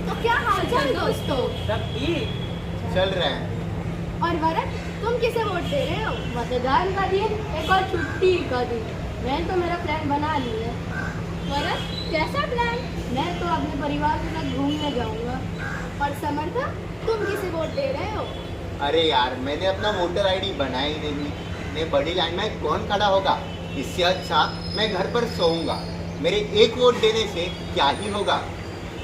तो क्या हालचाल दोस्तों? सब ठीक चल रहे हैं। और वरद, तुम किसे वोट दे रहे हो? मतदान का दिन एक और छुट्टी का दिन। मैं तो मेरा प्लान बना ली है। वरद, कैसा प्लान? मैं तो अपने परिवार के साथ घूमने जाऊंगा। और समर्थ, तुम किसे वोट दे रहे हो? अरे यार, मैंने अपना वोटर आईडी बनाया ही नहीं। इतने बड़ी लाइन में कौन खड़ा होगा? इससे अच्छा मैं घर पर सोऊंगा। मेरे एक वोट देने से क्या ही होगा।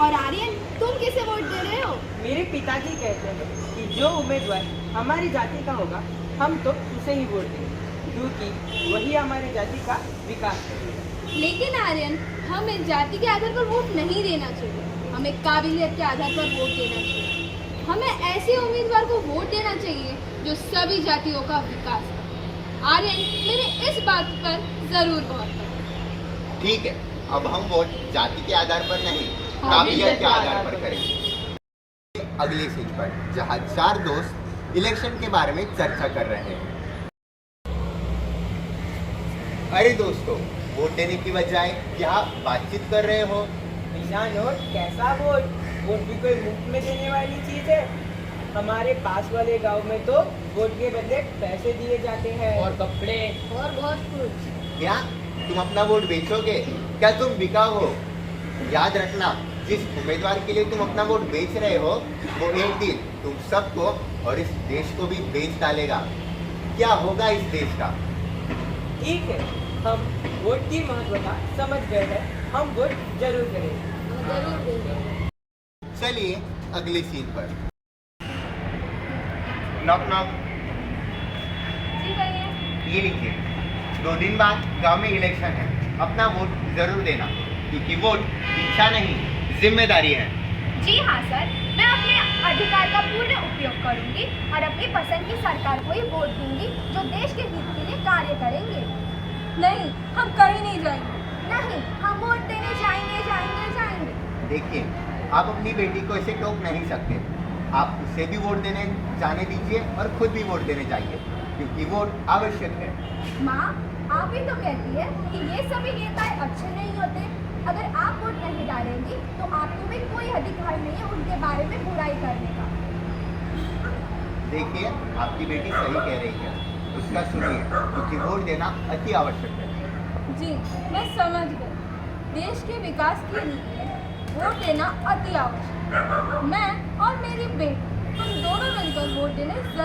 और आर्यन, तुम किसे वोट दे रहे हो? मेरे पिताजी कहते हैं कि जो उम्मीदवार हमारी जाति का होगा हम तो उसे ही वोट देंगे, क्योंकि वही हमारी जाति का विकास करेगा। लेकिन आर्यन, हमें जाति के आधार पर वोट नहीं देना चाहिए, हमें काबिलियत के आधार पर वोट देना चाहिए। हमें ऐसे उम्मीदवार को वोट देना चाहिए जो सभी जातियों का विकास करे। आर्यन, मेरे इस बात पर जरूर गौर करो। ठीक है, अब हम वोट जाति के आधार पर नहीं, काबिलियत के आधार पर करेंगे। अगली सीट पर जहाँ 4 दोस्त इलेक्शन के बारे में चर्चा कर रहे हैं। अरे दोस्तों, वोट देने की बजाय यहाँ बातचीत कर रहे हो। बिना नोट कैसा वोट? वोट भी कोई मुफ्त में देने वाली चीज है? हमारे पास वाले गांव में तो वोट के बदले पैसे दिए जाते हैं और कपड़े और बहुत कुछ। क्या तुम अपना वोट बेचोगे? क्या तुम बिकाऊ हो? याद रखना, जिस उम्मीदवार के लिए तुम अपना वोट बेच रहे हो वो एक दिन तुम सबको और इस देश को भी बेच डालेगा। क्या होगा इस देश का? ठीक है, हम वोट की महत्वता समझ गए हैं, हम वोट जरूर करेंगे। जरूर देंगे। चलिए अगली सीट पर। Knock knock. जी भैया। ये लीजिए, 2 दिन बाद गांव में इलेक्शन है। अपना वोट जरूर देना, क्योंकि वोट इच्छा नहीं, जिम्मेदारी है। जी हाँ सर, मैं अपने अधिकार का पूर्ण उपयोग करूंगी और अपनी पसंद की सरकार को ही वोट दूंगी जो देश के हित के लिए कार्य करेंगे। नहीं, हम कहीं नहीं जाएंगे। नहीं, हम वोट देने जाएंगे जाएंगे जाएंगे। देखिए, आप अपनी बेटी को ऐसे टोक नहीं सकते। आप उसे भी वोट देने जाने दीजिए और खुद भी वोट देने जाइए, क्योंकि वोट आवश्यक है। माँ, आप ही तो कहती है कि ये सभी नेता अच्छे नहीं होते। अगर आप वोट नहीं डालेंगी तो आपको भी कोई अधिकार नहीं है उनके बारे में बुराई करने का। देखिए, आपकी बेटी सही कह रही है, उसका सुनिए, क्योंकि वोट देना अति आवश्यक है। जी, मैं समझ गई। देश के विकास के लिए वोट देना अति आवश्यक है। मैं और मेरी बेटी हम दोनों मिलकर वोट देने जरूर